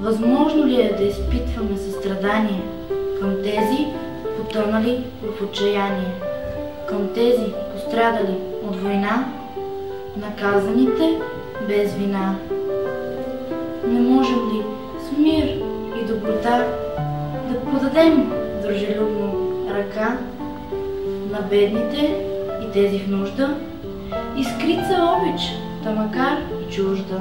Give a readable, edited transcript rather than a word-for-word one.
Възможно ли е да изпитваме състрадание към тези, потънали в отчаяние, към тези, пострадали от война, наказаните без вина? Не можем ли с мир и доброта да подадем дружелюбно ръка на бедните и тези в нужда, и скрица обич, та макар и чужда?